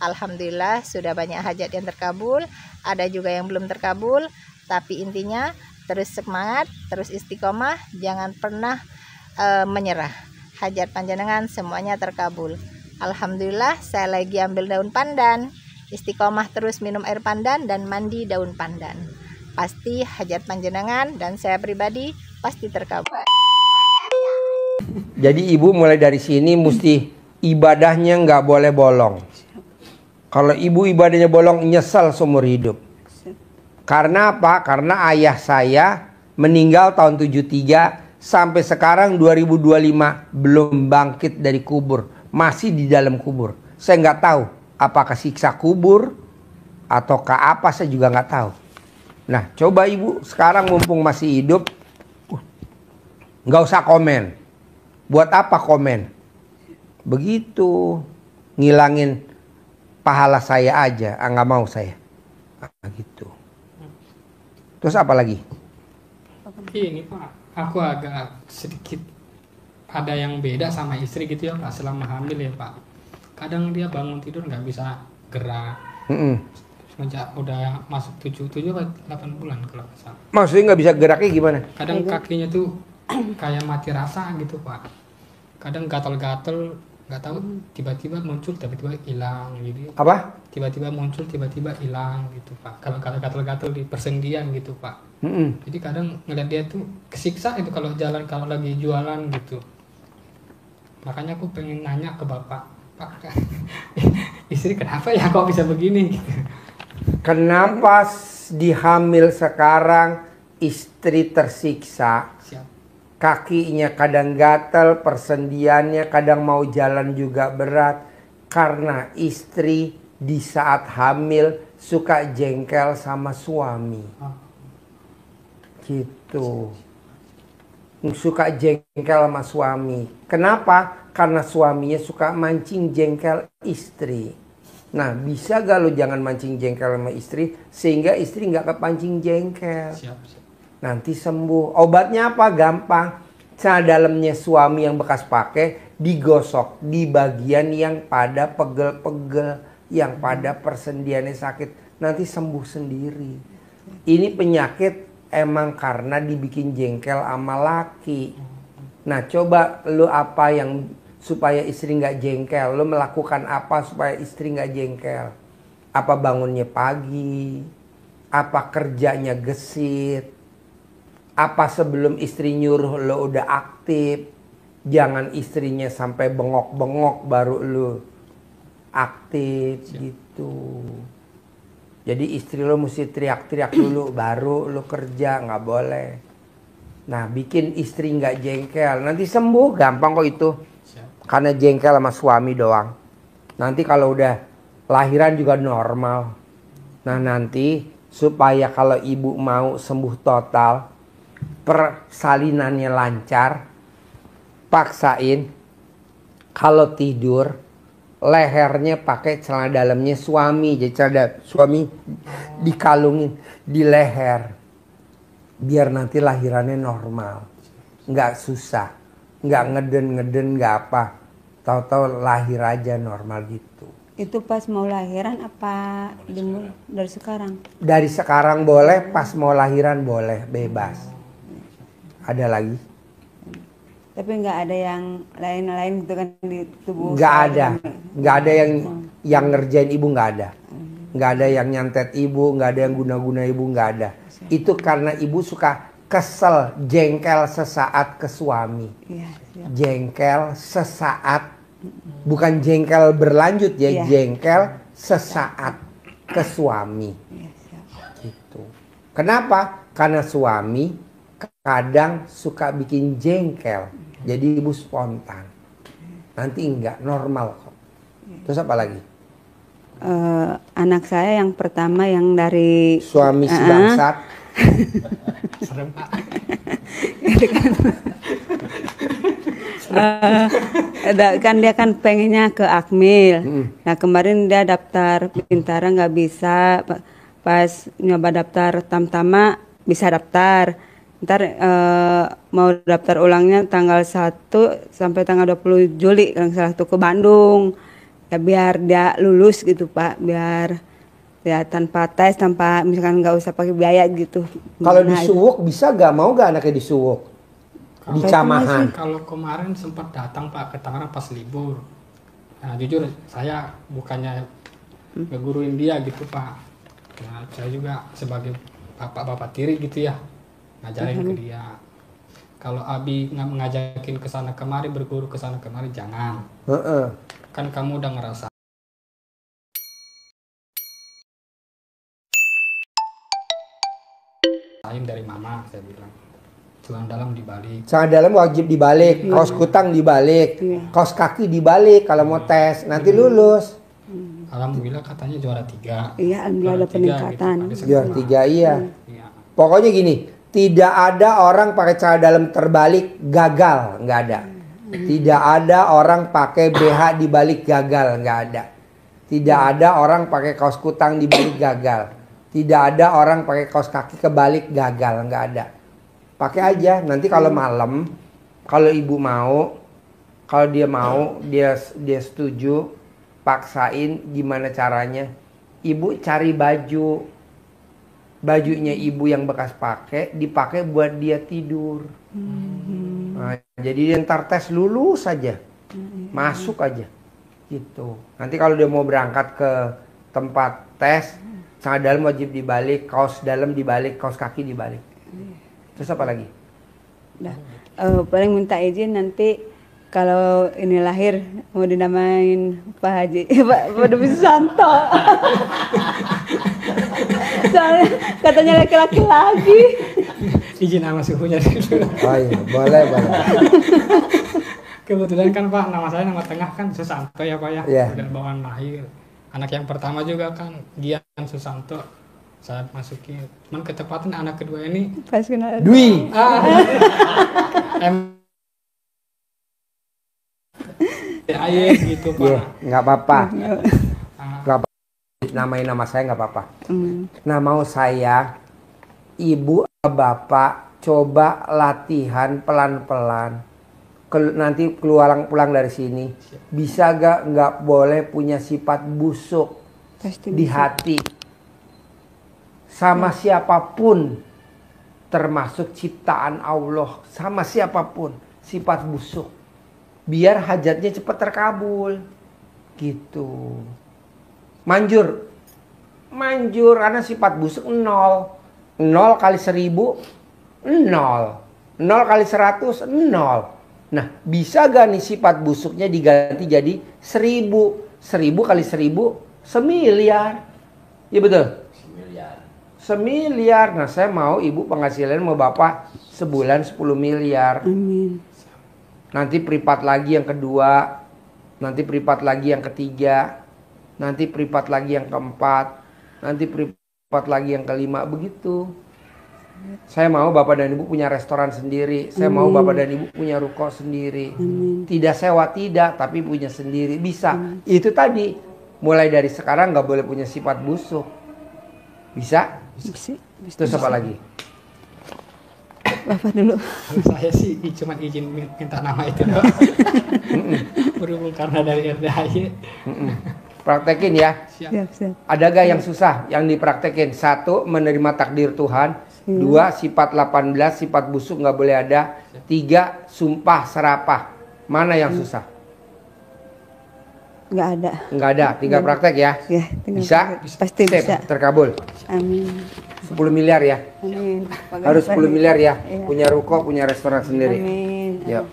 Alhamdulillah sudah banyak hajat yang terkabul, ada juga yang belum terkabul, tapi intinya terus semangat, terus istiqomah, jangan pernah menyerah. Hajat panjenengan semuanya terkabul. Alhamdulillah saya lagi ambil daun pandan, istiqomah terus minum air pandan dan mandi daun pandan. Pasti hajat panjenengan dan saya pribadi pasti terkabul. Jadi ibu mulai dari sini mesti ibadahnya nggak boleh bolong. Kalau ibu ibadahnya bolong, nyesal seumur hidup. Karena apa? Karena ayah saya meninggal tahun 73, sampai sekarang 2025 belum bangkit dari kubur, masih di dalam kubur. Saya nggak tahu apakah siksa kubur ataukah apa, saya juga nggak tahu. Nah, coba ibu sekarang mumpung masih hidup, nggak usah komen. Buat apa komen? Begitu ngilangin pahala saya aja, nggak mau saya. Gitu. Terus apa lagi? Ini Pak, aku agak sedikit ada yang beda sama istri gitu ya Pak, selama hamil ya Pak. Kadang dia bangun tidur nggak bisa gerak. Semenjak udah masuk 7 atau 8 bulan kalau nggak salah. Maksudnya nggak bisa geraknya gimana? Kadang kakinya tuh kayak mati rasa gitu Pak. Kadang gatal-gatal, nggak tahu, tiba-tiba muncul, tiba-tiba hilang gitu. Apa? Tiba-tiba muncul, tiba-tiba hilang gitu Pak. Kalau gatal-gatal di persendian gitu Pak. Jadi kadang ngeliat dia tuh kesiksa itu kalau jalan, kalau lagi jualan gitu. Makanya aku pengen nanya ke Bapak, Pak, istri kenapa ya kok bisa begini gitu. Kenapa di hamil sekarang istri tersiksa? Siap. Kakinya kadang gatal, persendiannya kadang mau jalan juga berat. Karena istri di saat hamil suka jengkel sama suami. Gitu. Suka jengkel sama suami. Kenapa? Karena suaminya suka mancing jengkel istri. Nah, bisa gak lo jangan mancing jengkel sama istri sehingga istri nggak kepancing jengkel. Siap. Nanti sembuh. Obatnya apa? Gampang. Celana dalamnya suami yang bekas pakai digosok di bagian yang pada pegel-pegel, yang pada persendiannya sakit. Nanti sembuh sendiri. Ini penyakit emang karena dibikin jengkel sama laki. Nah, coba lu apa yang supaya istri nggak jengkel? Lu melakukan apa supaya istri nggak jengkel? Apa bangunnya pagi? Apa kerjanya gesit? Apa sebelum istri nyuruh lo udah aktif? Jangan istrinya sampai bengok-bengok baru lo aktif. Gitu. Jadi istri lo mesti teriak-teriak dulu baru lo kerja, nggak boleh. Nah, bikin istri nggak jengkel, nanti sembuh gampang kok itu. Karena jengkel sama suami doang. Nanti kalau udah lahiran juga normal. Nah, nanti supaya kalau ibu mau sembuh total, persalinannya lancar, paksain kalau tidur lehernya pakai celana dalamnya suami. Jadi celana suami dikalungin di leher biar nanti lahirannya normal, nggak susah, nggak ngeden nggak apa, tahu-tahu lahir aja normal gitu. Itu pas mau lahiran apa dari sekarang? Dari sekarang boleh, pas mau lahiran boleh, bebas. Ada lagi? Tapi nggak ada yang lain-lain gitu kan di tubuh? Nggak ada yang ngerjain ibu, nggak ada. Nggak ada yang nyantet ibu, nggak ada yang guna-guna ibu, nggak ada. Itu karena ibu suka kesel, jengkel sesaat ke suami. Jengkel sesaat, bukan jengkel berlanjut ya, jengkel sesaat ke suami. Gitu. Kenapa? Karena suami kadang suka bikin jengkel, jadi ibu spontan. Nanti enggak normal kok. Terus apa lagi? Anak saya yang pertama yang dari suami si bangsat. Serem Pak. Kan dia kan pengennya ke Akmil. Nah kemarin dia daftar Bintara nggak bisa, pas nyoba daftar Tamtama bisa daftar. Ntar mau daftar ulangnya tanggal 1 sampai tanggal 20 Juli kalau salah tuh ke Bandung. ya biar dia lulus gitu Pak, biar ya tanpa tes, tanpa misalkan nggak usah pakai biaya gitu. Kalau Gimana disuwuk bisa gak? Mau gak anaknya disuwuk? Di Camahan. Kalau kemarin sempat datang Pak ke Tangerang pas libur. Nah, jujur saya bukannya ngeguruin dia gitu Pak. Nah, saya juga sebagai bapak-bapak tiri gitu ya, ngajarin ke dia. Kalau Abi nggak mengajakin ke sana kemari, berguru ke sana kemari, jangan. Kan kamu udah ngerasa lain dari mama, saya bilang. Celana dalam dibalik. Celana dalam wajib dibalik, kaos kutang dibalik, kaos kaki dibalik kalau mau tes, nanti lulus. Alhamdulillah katanya juara 3. Iya, alhamdulillah ada peningkatan. Gitu, Juara 3 iya. Iya. Pokoknya gini, tidak ada orang pakai celana dalam terbalik gagal, nggak ada. Tidak ada orang pakai BH dibalik gagal, nggak ada. Tidak ada orang pakai kaos kutang dibalik gagal. Tidak ada orang pakai kaos kaki kebalik gagal, nggak ada. Pakai aja, nanti kalau malam, kalau ibu mau, kalau dia mau, dia setuju, paksain gimana caranya. Ibu cari baju, bajunya ibu yang bekas pakai, dipakai buat dia tidur. Nah, jadi dia ntar tes lulus aja, masuk aja, gitu. Nanti kalau dia mau berangkat ke tempat tes, celana dalam wajib dibalik, kaos dalam dibalik, kaos kaki dibalik. Terus apa lagi? Udah. Paling minta izin nanti kalau ini lahir mau dinamain Pak Haji, Pak Demi Susanto. Soalnya katanya laki-laki lagi. Izin sama suhunya dulu. Oh iya, boleh. Kebetulan kan Pak, nama saya nama tengah kan Susanto ya Pak ya. Iya. Udah bawaan lahir. Anak yang pertama juga kan Gian Susanto. Saya masukin. Cuman ketepatan anak kedua ini Pas kenal. Dwi. Ayah gitu Pak. Iya, nggak apa-apa. Ah, Nggak apa-apa. Namain nama saya nggak apa-apa. Nah, mau saya, ibu, bapak, coba latihan pelan-pelan. Nanti pulang dari sini, bisa nggak boleh punya sifat busuk Pasti di bisa. hati. Sama siapapun, termasuk ciptaan Allah, sama siapapun, sifat busuk. Biar hajatnya cepat terkabul. Gitu. Manjur karena sifat busuk 0. 0 kali 1000 0. 0 kali 100 0. Nah, bisa gak nih sifat busuknya diganti jadi 1000? 1000 kali 1000 semiliar. Iya betul? Semiliar. Nah, saya mau ibu penghasilan mau bapak sebulan 10 miliar. Amin. Nanti privat lagi yang kedua, nanti privat lagi yang ketiga, nanti privat lagi yang keempat, nanti privat lagi yang kelima, begitu. Saya mau bapak dan ibu punya restoran sendiri, saya mau bapak dan ibu punya ruko sendiri. Tidak sewa tidak, tapi punya sendiri, bisa. Itu tadi, mulai dari sekarang nggak boleh punya sifat busuk. Bisa? Bisa. Terus apa lagi? Bapak dulu. kalau saya sih cuma izin minta nama itu doang. Berhubung karena dari RDAY. Praktekin ya. Siap. Ada gak yang susah yang dipraktekin? 1, menerima takdir Tuhan. 2, sifat 18, sifat busuk nggak boleh ada. 3, sumpah serapah. Mana yang susah? Nggak ada. Nggak ada, tinggal praktek ya. Ya, tinggal Bisa? praktek. Pasti Sip, bisa. terkabul. Amin. 10 miliar ya. Amin. Harus 10 miliar ya. Iya. Punya ruko, punya restoran sendiri. Amin. Yuk.